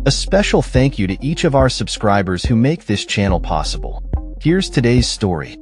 A special thank you to each of our subscribers who make this channel possible. Here's today's story.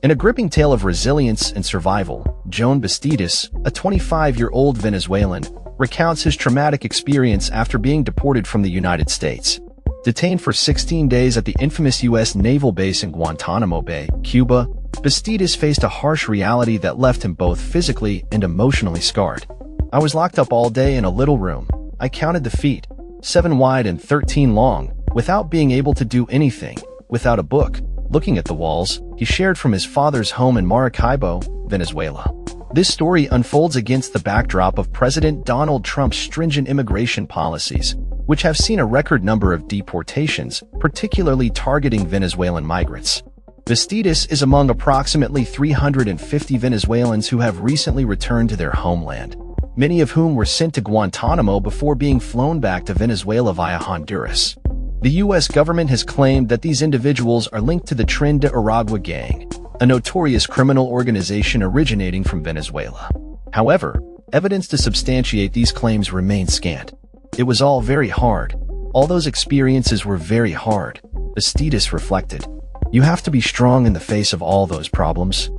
In a gripping tale of resilience and survival, Jhoan Bastidas, a 25-year-old Venezuelan, recounts his traumatic experience after being deported from the United States. Detained for 16 days at the infamous U.S. naval base in Guantanamo Bay, Cuba, Bastidas faced a harsh reality that left him both physically and emotionally scarred. "I was locked up all day in a little room. I counted the feet, 7 wide and 13 long, without being able to do anything, without a book. Looking at the walls," he shared from his father's home in Maracaibo, Venezuela. This story unfolds against the backdrop of President Donald Trump's stringent immigration policies, which have seen a record number of deportations, particularly targeting Venezuelan migrants. Bastidas is among approximately 350 Venezuelans who have recently returned to their homeland, many of whom were sent to Guantanamo before being flown back to Venezuela via Honduras. The U.S. government has claimed that these individuals are linked to the Tren de Aragua gang, a notorious criminal organization originating from Venezuela. However, evidence to substantiate these claims remains scant. "It was all very hard. All those experiences were very hard," Bastidas reflected. "You have to be strong in the face of all those problems,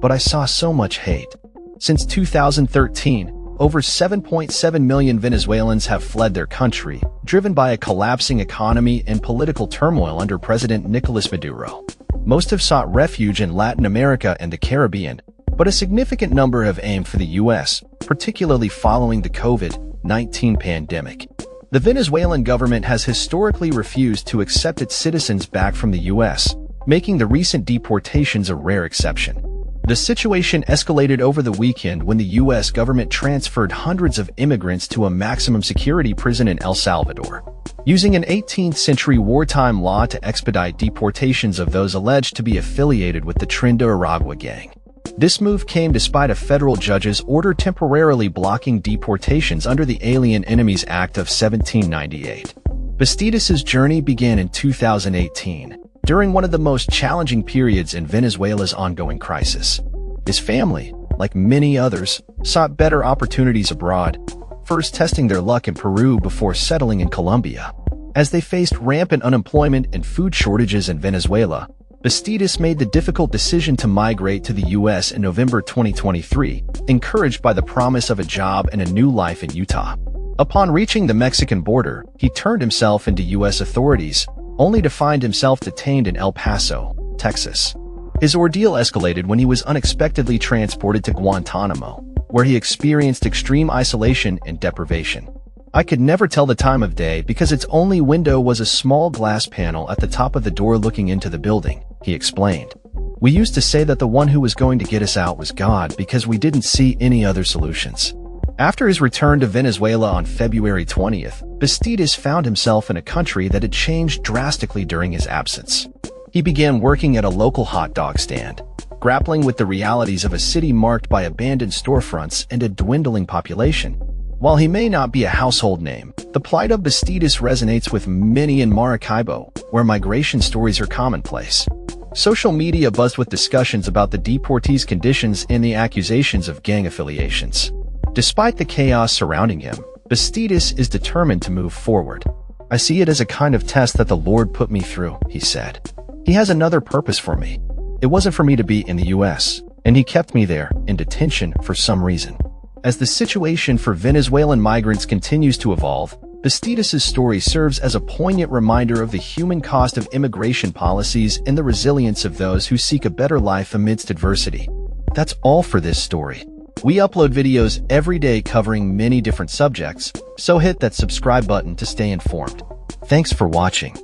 but I saw so much hate." Since 2013, over 7.7 million Venezuelans have fled their country, driven by a collapsing economy and political turmoil under President Nicolas Maduro. Most have sought refuge in Latin America and the Caribbean, but a significant number have aimed for the U.S., particularly following the COVID-19 pandemic. The Venezuelan government has historically refused to accept its citizens back from the U.S., making the recent deportations a rare exception. The situation escalated over the weekend when the U.S. government transferred hundreds of immigrants to a maximum security prison in El Salvador, using an 18th-century wartime law to expedite deportations of those alleged to be affiliated with the Tren de Aragua gang. This move came despite a federal judge's order temporarily blocking deportations under the Alien Enemies Act of 1798. Bastidas' journey began in 2018, during one of the most challenging periods in Venezuela's ongoing crisis. His family, like many others, sought better opportunities abroad, first testing their luck in Peru before settling in Colombia. As they faced rampant unemployment and food shortages in Venezuela, Bastidas made the difficult decision to migrate to the U.S. in November 2023, encouraged by the promise of a job and a new life in Utah. Upon reaching the Mexican border, he turned himself into U.S. authorities, only to find himself detained in El Paso, Texas. His ordeal escalated when he was unexpectedly transported to Guantanamo, where he experienced extreme isolation and deprivation. "I could never tell the time of day because its only window was a small glass panel at the top of the door looking into the building," he explained. "We used to say that the one who was going to get us out was God because we didn't see any other solutions." After his return to Venezuela on February 20th, Bastidas found himself in a country that had changed drastically during his absence. He began working at a local hot dog stand, grappling with the realities of a city marked by abandoned storefronts and a dwindling population. While he may not be a household name, the plight of Bastidas resonates with many in Maracaibo, where migration stories are commonplace. Social media buzzed with discussions about the deportees' conditions and the accusations of gang affiliations. Despite the chaos surrounding him, Bastidas is determined to move forward. "I see it as a kind of test that the Lord put me through," he said. "He has another purpose for me. It wasn't for me to be in the U.S., and he kept me there, in detention, for some reason." As the situation for Venezuelan migrants continues to evolve, Bastidas' story serves as a poignant reminder of the human cost of immigration policies and the resilience of those who seek a better life amidst adversity. That's all for this story. We upload videos every day covering many different subjects, so hit that subscribe button to stay informed. Thanks for watching.